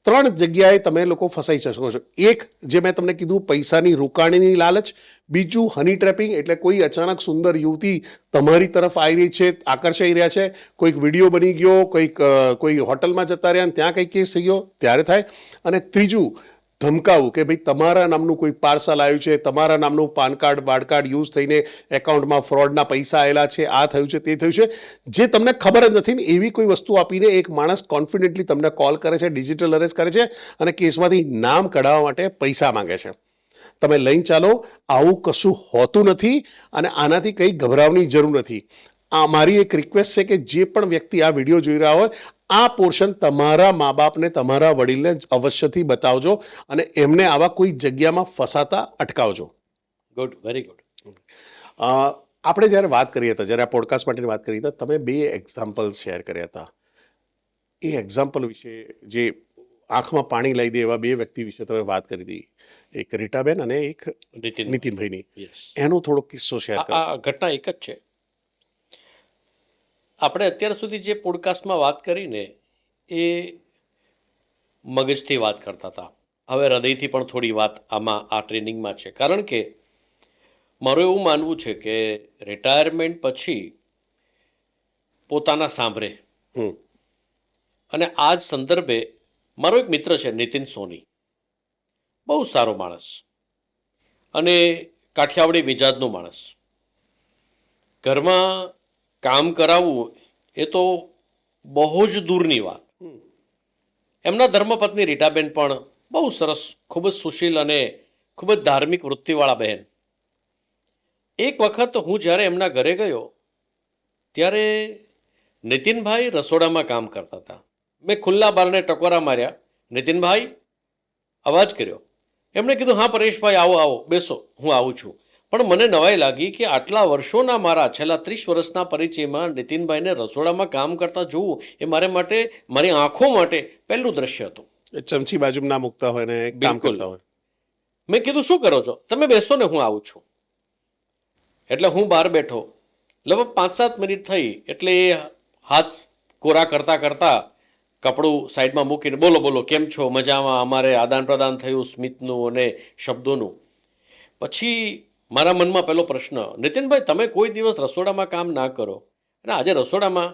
3 જગ્યાએ તમે લોકો ફસાઈ શકો છો. એક, જે મેં તમને કીધું, પૈસાની રોકાણની લાલચ. બીજું, હની ટ્રેપિંગ, એટલે કોઈ અચાનક સુંદર યુવતી તમારી તરફ આવી રહી છે, આકર્ષાઈ રહ્યા છે, કોઈક વિડીયો બની ગયો, કોઈ હોટલમાં જતા રહ્યા ત્યાં કંઈક કેસ થઈ ગયો ત્યારે થાય. અને ત્રીજું, ધમકાવું કે ભાઈ તમારા નામનું કોઈ પાર્સલ આવ્યું છે, તમારા નામનું પાન કાર્ડ કાર્ડ યુઝ થઈને એકાઉન્ટમાં ફ્રોડના પૈસા આવેલા છે, આ થયું છે, તે થયું છે, જે તમને ખબર જ નથી ને એવી કોઈ વસ્તુ આપીને એક માણસ કોન્ફિડન્ટલી તમને કોલ કરે છે, ડિજિટલ અરેસ્ટ કરે છે અને કેસમાંથી નામ કઢાવવા માટે પૈસા માંગે છે. તમે લઈને ચાલો, આવું કશું હોતું નથી અને આનાથી કંઈ ગભરાવાની જરૂર નથી. આ મારી એક રિક્વેસ્ટ છે કે જે પણ વ્યક્તિ આ વિડીયો જોઈ રહ્યા હોય, આ પોર્શન તમારા મા બાપને, તમારા વડીલને અવશ્યથી બતાવજો અને એમને આવા કોઈ જગ્યામાં ફસાતા અટકાવજો. Good, very good. આપણે જ્યારે વાત કરી હતા, જ્યારે આ પોડકાસ્ટ માટેની વાત કરી હતા, તમે 2 એક્ઝામ્પલ શેર કર્યા હતા. એ એક્ઝામ્પલ વિશે, જે આંખમાં પાણી લાવી દે એવા 2 વ્યક્તિ વિશે તમે વાત કરી હતી, એક રીટાબેન અને એક નીતિનભાઈની. એનો થોડો કિસ્સો શેર કરો. આ ઘટના એક જ છે. આપણે અત્યાર સુધી જે પોડકાસ્ટમાં વાત કરીને એ મગજથી વાત કરતા હતા. હવે હૃદયથી પણ થોડી વાત આમાં આ ટ્રેનિંગમાં છે. કારણ કે મારું એવું માનવું છે કે રિટાયરમેન્ટ પછી પોતાના સાંભળે. અને આ જ સંદર્ભે મારો એક મિત્ર છે, નીતિન સોની, બહુ સારો માણસ અને કાઠિયાવાડી મિજાજનો માણસ. ઘરમાં કામ કરાવવું એ તો બહુ જ દૂરની વાત. એમના ધર્મપત્ની રીટાબેન પણ બહુ સરસ, ખૂબ જ સુશીલ અને ખૂબ જ ધાર્મિક વૃત્તિવાળા બહેન. એક વખત હું જ્યારે એમના ઘરે ગયો ત્યારે નીતિનભાઈ રસોડામાં કામ કરતા હતા. મેં ખુલ્લા બારણે ટકોરા માર્યા, નીતિનભાઈ અવાજ કર્યો. એમણે કીધું, હા પરેશભાઈ, આવો આવો, બેસો, હું આવું છું. પણ મને નવાઈ લાગી કે આટલા વર્ષોના મારા છેલ્લા 30 વર્ષના પરિચયમાં નીતિનભાઈને રસોડામાં કામ કરતા જોવું એ મારી આંખો માટે પહેલું દ્રશ્ય હતું. ચમચી બાજુમાં ના મૂકતા હોય ને કામ કરતા હોય. મેં કીધું, શું કરો છો? તમે બેસો ને, હું આવું છું. એટલે હું બહાર બેઠો. લગભગ 5-7 મિનિટ થઈ એટલે એ હાથ કોરા કરતા કરતા કપડું સાઈડમાં મૂકીને, બોલો બોલો, કેમ છો? મજામાં. અમારે આદાન પ્રદાન થયું સ્મિતનું અને શબ્દોનું. પછી મારા મનમાં પહેલો પ્રશ્ન, નીતિનભાઈ, તમે કોઈ દિવસ રસોડામાં કામ ના કરો અને આજે રસોડામાં?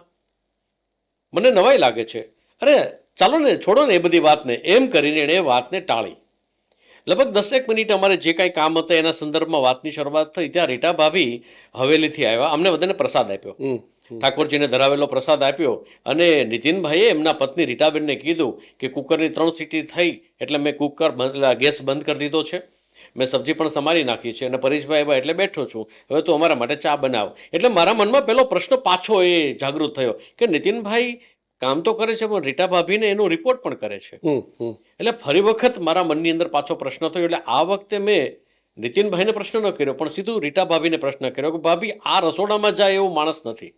મને નવાઈ લાગે છે. અરે ચાલો ને, છોડો ને એ બધી વાતને. એમ કરીને એણે વાતને ટાળી. લગભગ 10 મિનિટ અમારે જે કાંઈ કામ હતા એના સંદર્ભમાં વાતની શરૂઆત થઈ. ત્યાં રીટા ભાભી હવેલીથી આવ્યા. અમને બધાને પ્રસાદ આપ્યો, ઠાકોરજીને ધરાવેલો પ્રસાદ આપ્યો. અને નીતિનભાઈએ એમના પત્ની રીટાબેનને કીધું કે કુકરની 3 સીટી થઈ એટલે મેં ગેસ બંધ કરી દીધો છે, મેં સબ્જી પણ સમારી નાખી છે અને પરેશભાઈ આવ્યા એટલે બેઠો છું, હવે તું અમારા માટે ચા બનાવ. એટલે મારા મનમાં પેલો પ્રશ્ન પાછો એ જાગૃત થયો કે નીતિનભાઈ કામ તો કરે છે પણ રીટા ભાભીને એનો રિપોર્ટ પણ કરે છે. એટલે ફરી વખત મારા મનની અંદર પાછો પ્રશ્ન થયો. એટલે આ વખતે મેં નીતિનભાઈને પ્રશ્ન ન કર્યો પણ સીધું રીટા ભાભીને પ્રશ્ન કર્યો કે ભાભી, આ રસોડામાં જાય એવો માણસ નથી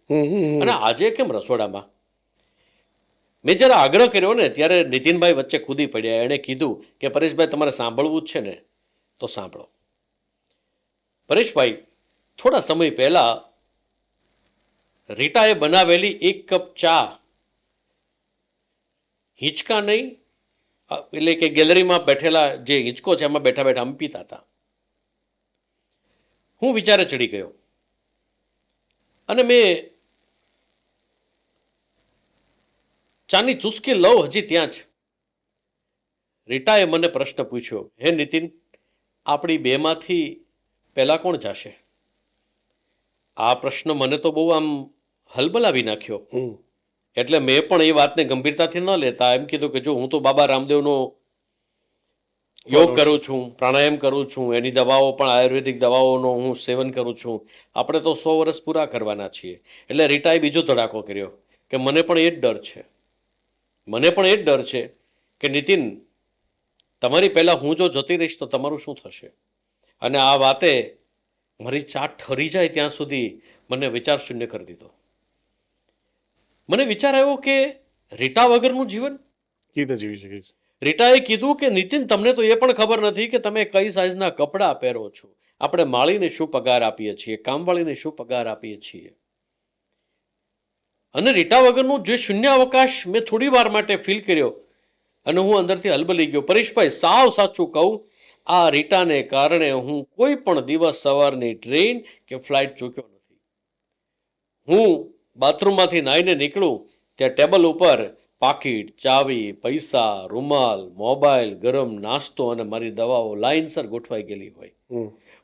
અને આજે કેમ રસોડામાં? મેં જ્યારે આગ્રહ કર્યો ને ત્યારે નીતિનભાઈ વચ્ચે કૂદી પડ્યા. એણે કીધું કે પરેશભાઈ, તમારે સાંભળવું જ છે ને તો સાંભળો. પરેશભાઈ, થોડા સમય પહેલા રીટાએ બનાવેલી 1 કપ ચા હિંચકા નહીં, એટલે કે ગેલેરીમાં બેઠેલા જે હિંચકો છે એમાં બેઠા બેઠા અમે પીતા હતા. હું વિચારે ચડી ગયો અને મેં ચાની ચુસ્કી લઉં હજી ત્યાં જ રીટાએ મને પ્રશ્ન પૂછ્યો, હે નીતિન, આપણી બેમાંથી પહેલા કોણ જશે? આ પ્રશ્ન મને તો બહુ આમ હલબલાવી નાખ્યો. એટલે મેં પણ એ વાતને ગંભીરતાથી ન લેતા એમ કીધું કે જો, હું તો બાબા રામદેવનો યોગ કરું છું, પ્રાણાયામ કરું છું, એની દવાઓ પણ આયુર્વેદિક દવાઓનો હું સેવન કરું છું. આપણે તો 100 વર્ષ પૂરા કરવાના છીએ. એટલે રીટાએ બીજો ધડાકો કર્યો કે મને પણ એ જ ડર છે. મને પણ એ જ ડર છે કે નીતિન, તમારી પહેલાં હું જો જતી રહીશ તો તમારું શું થશે? અને આ વાતે મારી ચાટ ઠરી જાય ત્યાં સુધી મને વિચાર શૂન્ય કરી દીધો. મને વિચાર આવ્યો કે રીટા વગરનું જીવન. કેવી રીતે જીવી શકીશ? રીટાએ કીધું કે નીતિન, તમને તો એ પણ ખબર નથી કે તમે કઈ સાઇઝના કપડાં પહેરો છો. આપણે માળીને શું પગાર આપીએ છીએ, કામવાળીને શું પગાર આપીએ છીએ. અને રીટા વગરનું જે શૂન્ય અવકાશ મેં થોડી વાર માટે ફીલ કર્યો અને હું અંદરથી હલબલી ગયો. પરેશભાઈ, સાવ સાચું કહું, આ રીટાને કારણે હું કોઈ પણ દિવસ સવારની ટ્રેન કે ફ્લાઇટ ચૂક્યો નથી. હું બાથરૂમમાંથી નાહીને નીકળું ત્યાં ટેબલ ઉપર પાકીટ, ચાવી, પૈસા, રૂમાલ, મોબાઈલ, ગરમ નાસ્તો અને મારી દવાઓ લાઇનસર ગોઠવાઈ ગયેલી હોય.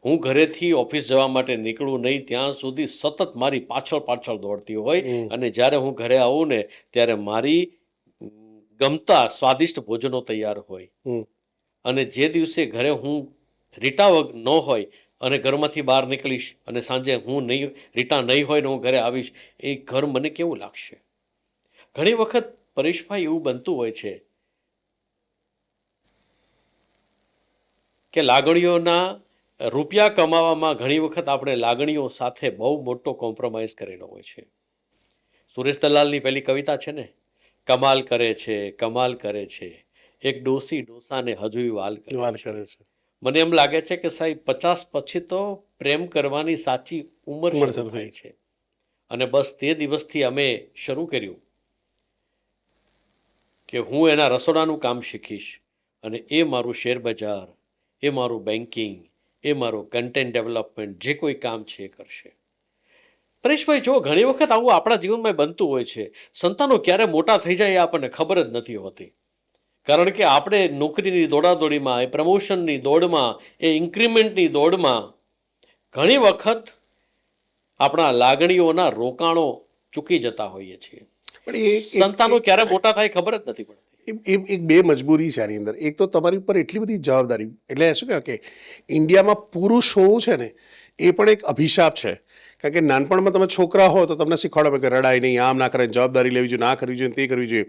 હું ઘરેથી ઓફિસ જવા માટે નીકળું નહીં ત્યાં સુધી સતત મારી પાછળ દોડતી હોય. અને જ્યારે હું ઘરે આવું ને ત્યારે મારી ગમતા સ્વાદિષ્ટ ભોજનો તૈયાર હોય. અને જે દિવસે ઘરે હું રીટા ન હોય અને ઘરમાંથી બહાર નીકળીશ અને સાંજે હું નહીં, રીટા નહીં હોય ને હું ઘરે આવીશ, એ ઘર મને કેવું લાગશે? ઘણી વખત પરેશભાઈ એવું બનતું હોય છે કે લાગણીઓના રૂપિયા કમાવામાં ઘણી વખત આપણે લાગણીઓ સાથે બહુ મોટો કોમ્પ્રોમાઇઝ કરેલો હોય છે. સુરેશ દલાલની પેલી કવિતા છે ને, કમાલ કરે છે, કમાલ કરે છે, એક ડોસી ડોસાને હજુય વાલ કરે છે. મને એમ લાગે છે કે સાહેબ 50 પછી તો પ્રેમ કરવાની સાચી ઉંમર શરૂ થાય છે. અને બસ તે દિવસથી અમે શરૂ કર્યું કે હું એના રસોડાનું કામ શીખીશ અને એ મારું શેર બજાર, એ મારું બેન્કિંગ, એ મારું કન્ટેન્ટ ડેવલપમેન્ટ, જે કોઈ કામ છે એ કરશે. પરેશભાઈ, જો ઘણી વખત આવું આપણા જીવનમાં બનતું હોય છે. સંતાનો ક્યારે મોટા થઈ જાય એ આપણને ખબર જ નથી હોતી. કારણ કે આપણે નોકરીની દોડાદોડીમાં, એ પ્રમોશનની દોડમાં, એ ઇન્ક્રીમેન્ટની દોડમાં ઘણી વખત આપણા લાગણીઓના રોકાણો ચૂકી જતા હોઈએ છીએ. પણ સંતાનો ક્યારે મોટા થાય ખબર જ નથી પડતી. એક બે મજબૂરી છે આની અંદર. એક તો તમારી ઉપર એટલી બધી જવાબદારી, એટલે શું કહેવાય કે ઇન્ડિયામાં પુરુષ હોવું છે ને એ પણ એક અભિશાપ છે. કારણ કે નાનપણમાં તમે છોકરા હો તો તમને શીખવાડો કે રડાય નહીં, આમ ના કરે, જવાબદારી લેવી જોઈએ, ના કરવી જોઈએ, તે કરવી જોઈએ.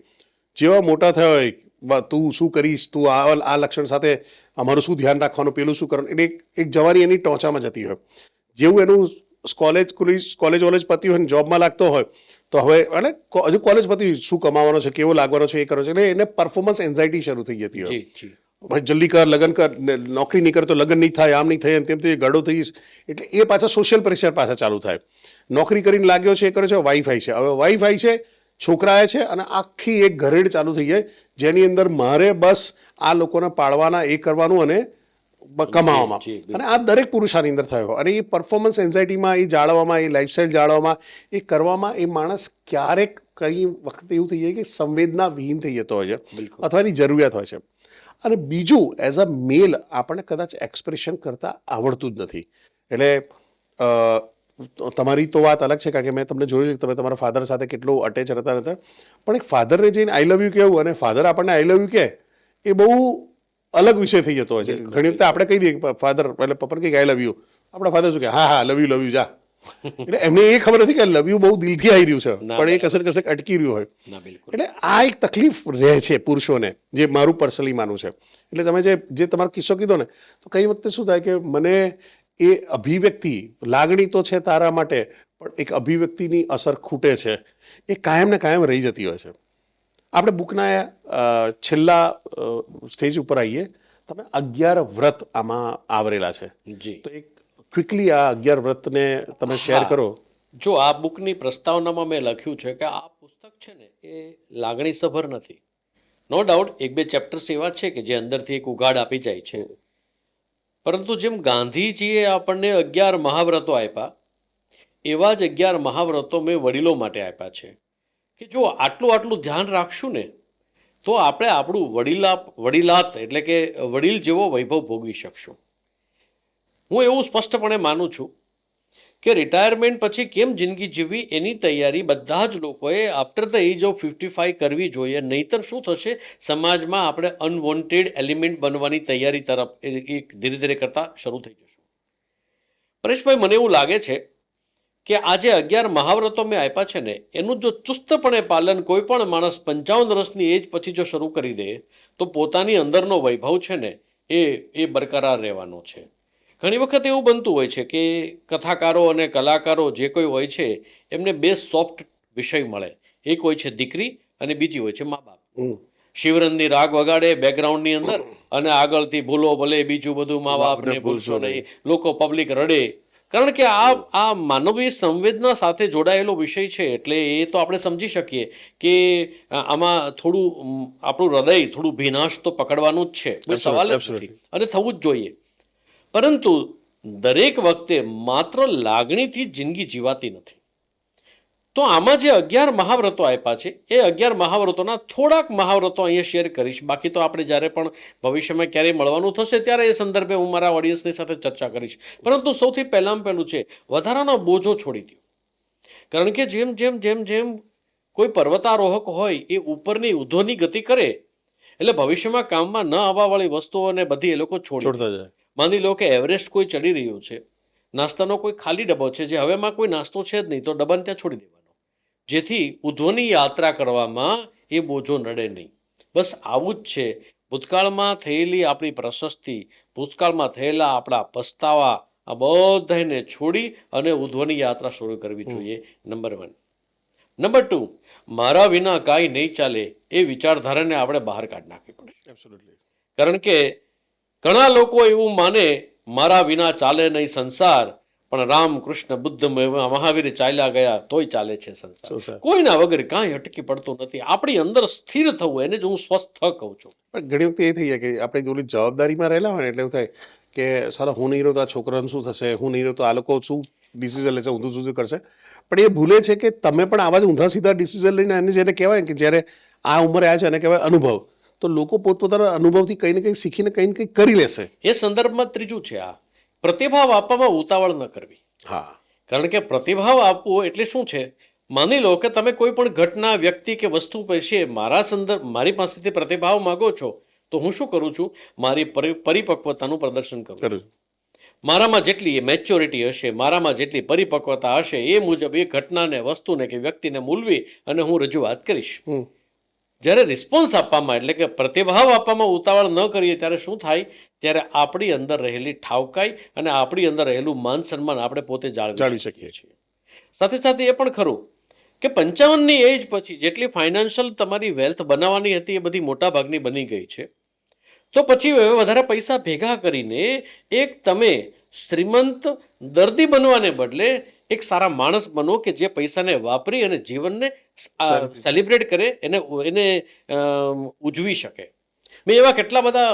જેવા મોટા થયા હોય, તું શું કરીશ, તું આ લક્ષણ સાથે અમારું શું ધ્યાન રાખવાનું, પેલું શું કરવાનું, એટલે એક જવાની એની ટોચામાં જતી હોય. જેવું એનું કોલેજ વોલેજ પતી હોય ને જોબમાં લાગતો હોય તો હવે અને હજુ કોલેજ પતી શું કમાવાનો છે, કેવો લાગવાનો છે, એ કરવાનો છે, એટલે એને પરફોર્મન્સ એન્ઝાઇટી શરૂ થઈ જતી હોય. ભાઈ જલ્દી કર, લગ્ન કર, નોકરી નહીં કર તો લગ્ન નહીં થાય, આમ નહીં થાય, તેમ તે ગડો થઈશ. એટલે એ પાછા સોશિયલ પ્રેશર પાછા ચાલુ થાય. નોકરી કરીને લાગ્યો છે, એ કરે છે, વાઈફાઈ છે, હવે વાઈફાઈ છે, છોકરા છે, અને આખી એક ઘરેડ ચાલુ થઈ જાય જેની અંદર મારે બસ આ લોકોને પાડવાના, એ કરવાનું અને કમાવામાં. અને આ દરેક પુરુષ આની અંદર થયો. અને એ પરફોર્મન્સ એન્ઝાઇટીમાં, એ જાળવવામાં, એ લાઈફસ્ટાઈલ જાળવવામાં, એ કરવામાં એ માણસ ક્યારેક કઈ વખતે એવું થઈ જાય કે સંવેદના વિહીન થઈ જતો હોય છે અથવા એની જરૂરિયાત હોય છે. અને બીજું, એઝ અ મેલ આપણને કદાચ એક્સપ્રેશન કરતાં આવડતું જ નથી. એટલે તમારી તો વાત અલગ છે, કારણ કે મેં તમને જોયું કે તમે તમારા ફાધર સાથે કેટલું અટેચ રહેતા હતા. પણ એક ફાધરને જઈને આઈ લવ યુ કહેવું અને ફાધર આપણને આઈ લવ યુ કહે, એ બહુ અલગ વિષય થઈ જતો હોય છે. ઘણી વખતે આપણે કહી દઈએ કે ફાધર એટલે પપ્પાને કંઈક આઈ લવ યુ, આપણા ફાધર શું કહે, હા લવ યુ જા. એટલે એમને એ ખબર નથી કે લવ યુ બહુ દિલથી આવી રહ્યું છે, પણ એ કસેક અટકી રહ્યું હોય. એટલે આ એક તકલીફ રહે છે પુરુષોને, જે મારું પર્સનલી માનવું છે. એટલે તમે જે તમારો કિસ્સો કીધો ને, તો કઈ વખતે શું થાય કે મને એ અભિવ્યક્તિ, લાગણી તો છે તારા માટે, પણ એક અભિવ્યક્તિની અસર ખૂટે છે, એ કાયમ ને કાયમ રહી જતી હોય છે. આપણે બુકના છેલ્લા સ્ટેજ ઉપર આવીએ. તમે 11 વ્રત આમાં આવરેલા છે, તો એક ક્વિકલી આ 11 વ્રતને તમે શેર કરો. જો આ બુકની પ્રસ્તાવનામાં મેં લખ્યું છે કે આ પુસ્તક છે ને એ લાગણી સભર નથી. નો ડાઉટ 1-2 ચેપ્ટર્સ એવા છે કે જે અંદરથી એક ઉઘાડ આપી જાય છે, પરંતુ જેમ ગાંધીજીએ આપણને 11 મહાવ્રતો આપ્યા, એવા જ 11 મહાવ્રતો મેં વડીલો માટે આપ્યા છે કે જો આટલું ધ્યાન રાખશું ને તો આપણે આપણું વડીલાત એટલે કે વડીલ જેવો વૈભવ ભોગવી શકશું. હું એવું સ્પષ્ટપણે માનું છું કે રિટાયરમેન્ટ પછી કેમ જિંદગી જીવવી એની તૈયારી બધા જ લોકોએ આફ્ટર ધ એજ ઓફ 55 કરવી જોઈએ. નહીંતર શું થશે, સમાજમાં આપણે અનવોન્ટેડ એલિમેન્ટ બનવાની તૈયારી તરફ એ ધીરે ધીરે કરતા શરૂ થઈ જશું. પરેશભાઈ, મને એવું લાગે છે કે આ જે 11 મહાવ્રતો મેં આપ્યા છે ને, એનું જો ચુસ્તપણે પાલન કોઈ પણ માણસ 55 વર્ષની એજ પછી જો શરૂ કરી દે તો પોતાની અંદરનો વૈભવ છે ને એ બરકરાર રહેવાનો છે. ઘણી વખત એવું બનતું હોય છે કે કથાકારો અને કલાકારો જે કોઈ હોય છે એમને બે સોફ્ટ વિષય મળે. એક હોય છે દીકરી અને બીજી હોય છે મા બાપ. શિવરંગની રાગ વગાડે બેકગ્રાઉન્ડની અંદર અને આગળથી ભૂલો ભલે બીજું બધું મા બાપને ભૂલશો નહીં, લોકો પબ્લિક રડે. કારણ કે આ માનવી સંવેદના સાથે જોડાયેલો વિષય છે, એટલે એ તો આપણે સમજી શકીએ કે આમાં થોડું આપણું હૃદય થોડું ભીનાશ તો પકડવાનું જ છે, કોઈ સવાલ જ નથી, અને થવું જ જોઈએ. પરંતુ દરેક વખતે માત્ર લાગણીથી જિંદગી જીવાતી નથી. તો આમાં જે 11 મહાવ્રતો આપ્યા છે એ 11 મહાવ્રતોના થોડાક મહાવ્રતો અહીંયા શેર કરીશ. બાકી તો આપણે જ્યારે પણ ભવિષ્યમાં ક્યારેય મળવાનું થશે ત્યારે એ સંદર્ભે હું મારા ઓડિયન્સની સાથે ચર્ચા કરીશ. પરંતુ સૌથી પહેલું છે વધારાનો બોજો છોડી દો. કારણ કે જેમ જેમ જેમ જેમ કોઈ પર્વતારોહક હોય એ ઉપરની ઉધોની ગતિ કરે એટલે ભવિષ્યમાં કામમાં ન આવવાવાળી વસ્તુઓને બધી એ લોકો છોડતા જાય. માની લો કે એવરેસ્ટ કોઈ ચડી રહ્યું છે, નાસ્તાનો કોઈ ખાલી ડબ્બો છે, જે હવેમાં કોઈ નાસ્તો છે જ નહીં, તો ડબ્બાને ત્યાં છોડી દેવાનો, જેથી ઉધોની યાત્રા કરવામાં એ બોજો નડે નહીં. બસ આવું જ છે. ભૂતકાળમાં થયેલી આપણી પ્રશસ્તિ, ભૂતકાળમાં થયેલા આપણા પસ્તાવા, આ બધાને છોડી અને ઉધોની યાત્રા શરૂ કરવી જોઈએ. નંબર 1. નંબર 2, મારા વિના કાંઈ નહીં ચાલે એ વિચારધારાને આપણે બહાર કાઢી નાખવી પડે. કારણ કે ઘણા લોકો એવું માને મારા વિના ચાલે નહીં સંસાર, પણ રામ કૃષ્ણ બુદ્ધ મહાવીર ચાલ્યા ગયા તોય ચાલે છે સંસાર. કોઈના વગર કાંઈ અટકી પડતું નથી. આપણી અંદર સ્થિર થવું, એને જ હું સ્વસ્થ કહું છું. પણ ઘણી વખતે એ થઈ જાય કે આપણે જોલી જવાબદારીમાં રહેલા હોય ને એટલે એવું થાય કે સાલા હું નહીં રહ્યો તો આ છોકરાનું શું થશે, હું નહીં રહ્યો તો આ લોકો શું ડિસિઝન લેશે, ઊંધું શું કરશે. પણ એ ભૂલે છે કે તમે પણ આવા જ ઊંધા સીધા ડિસિઝન લઈને એને જેને કહેવાય કે જ્યારે આ ઉંમરે આવ્યા છે એને કહેવાય અનુભવ, તો લોકો પોતપોતાના અનુભવથી કંઈ ને કંઈ શીખીને કંઈ ને કંઈ કરી લેશે. એ સંદર્ભમાં ત્રીજું છે આ પ્રતિભાવ આપવામાં ઉતાવળ ન કરવી. હા, કારણ કે પ્રતિભાવ આપવો એટલે શું છે, માની લો કે તમે કોઈ પણ ઘટના, વ્યક્તિ કે વસ્તુ વિશે મારી પાસેથી પ્રતિભાવ માંગો છો, તો હું શું કરું છું, મારી પરિપક્વતાનું પ્રદર્શન કરું છું. મારામાં જેટલી મેચ્યોરિટી હશે, મારામાં જેટલી પરિપક્વતા હશે એ મુજબ એ ઘટનાને, વસ્તુને કે વ્યક્તિને મૂલવી અને હું રજૂઆત કરીશ. જ્યારે રિસ્પોન્સ આપવામાં એટલે કે પ્રતિભાવ આપવામાં ઉતાવળ ન કરીએ ત્યારે શું થાય, ત્યારે આપણી અંદર રહેલી ઠાવકાઈ અને આપણી અંદર રહેલું માન સન્માન આપણે પોતે જાળવી શકીએ છીએ. સાથે સાથે એ પણ ખરું કે 55ની એજ પછી જેટલી ફાઇનાન્શિયલ તમારી વેલ્થ બનાવવાની હતી એ બધી મોટા ભાગની બની ગઈ છે. તો પછી વધારે પૈસા ભેગા કરીને એક તમે શ્રીમંત દર્દી બનવાને બદલે એક સારા માણસ બનો કે જે પૈસાને વાપરી અને જીવનને સેલિબ્રેટ કરે, એને ઉજવી શકે. મેં એવા કેટલા બધા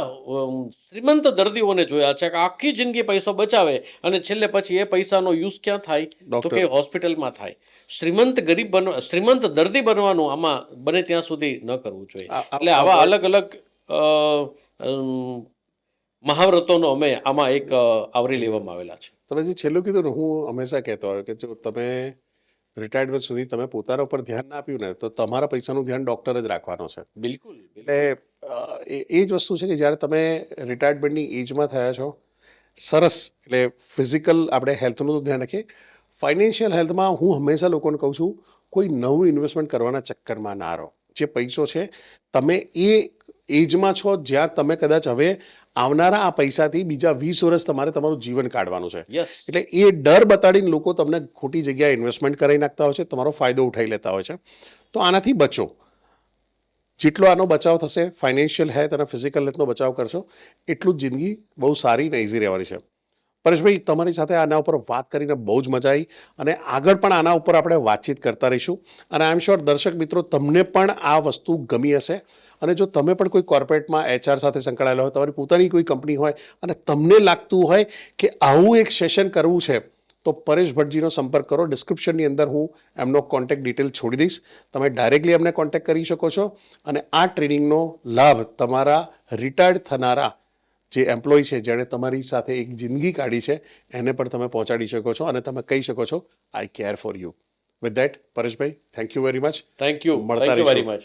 શ્રીમંત દર્દીઓને જોયા છે કે આખી જિંદગી પૈસો બચાવે અને છેલ્લે પછી એ પૈસાનો યુઝ ક્યાં થાય, તો કે હોસ્પિટલમાં થાય. શ્રીમંત દર્દી બનવાનું આમાં બને ત્યાં સુધી ન કરવું જોઈએ. એટલે આવા અલગ અલગ મહાવ્રતોનો અમે આમાં એક આવરી લેવામાં આવેલા છે. તમે જે છેલ્લું કીધું ને, હું હંમેશા કહેતો હોય કે જો તમે રિટાયરમેન્ટ સુધી તમે પોતાના ઉપર ધ્યાન ના આપ્યું ને તો તમારા પૈસાનું ધ્યાન ડૉક્ટર જ રાખવાનો છે. બિલકુલ. એટલે એ જ વસ્તુ છે કે જ્યારે તમે રિટાયરમેન્ટની એજમાં થયા છો, સરસ, એટલે ફિઝિકલ આપણે હેલ્થનું તો ધ્યાન રાખીએ, ફાઇનાન્શિયલ હેલ્થમાં હું હંમેશા લોકોને કહું છું કોઈ નવું ઇન્વેસ્ટમેન્ટ કરવાના ચક્કરમાં ના રહો. જે પૈસો છે તમે એ એજમાં છો જ્યાં તમે કદાચ હવે આવનારા આ પૈસાથી બીજા 20 વર્ષ તમારે તમારું જીવન કાઢવાનું છે. એટલે એ ડર બતાડીને લોકો તમને ખોટી જગ્યાએ ઇન્વેસ્ટમેન્ટ કરાવી નાખતા હોય છે, તમારો ફાયદો ઉઠાવી લેતા હોય છે. તો આનાથી બચો. જેટલો આનો બચાવ થશે, ફાઇનાન્શિયલ હેલ્થ અને ફિઝિકલ હેલ્થનો બચાવ કરશો, એટલું જ જિંદગી બહુ સારી અને ઇઝી રહેવાની છે. પરેશભાઈ, તમારી સાથે આના ઉપર વાત કરીને બહુ જ મજા આવી અને આગળ પણ આના ઉપર આપણે વાતચીત કરતા રહીશું. અને આઈ એમ શ્યોર દર્શક મિત્રો તમને પણ આ વસ્તુ ગમી હશે. અને જો તમે પણ કોઈ કોર્પોરેટમાં HR સાથે સંકળાયેલા હોય, તમારી પોતાની કોઈ કંપની હોય અને તમને લાગતું હોય કે આવું એક સેશન કરવું છે, તો પરેશ ભટ્ટજીનો સંપર્ક કરો. ડિસ્ક્રિપ્શનની અંદર હું એમનો કોન્ટેક્ટ ડિટેલ છોડી દઈશ. તમે ડાયરેક્ટલી એમને કોન્ટેક્ટ કરી શકો છો અને આ ટ્રેનિંગનો લાભ તમારા રિટાયર્ડ થનારા જે એમ્પ્લોય છે જેણે તમારી સાથે એક જિંદગી કાઢી છે એને પણ તમે પહોંચાડી શકો છો અને તમે કહી શકો છો I care for you. With that પરેશભાઈ thank you very much. Thank you મળતા વેરી રહીશું. મચ.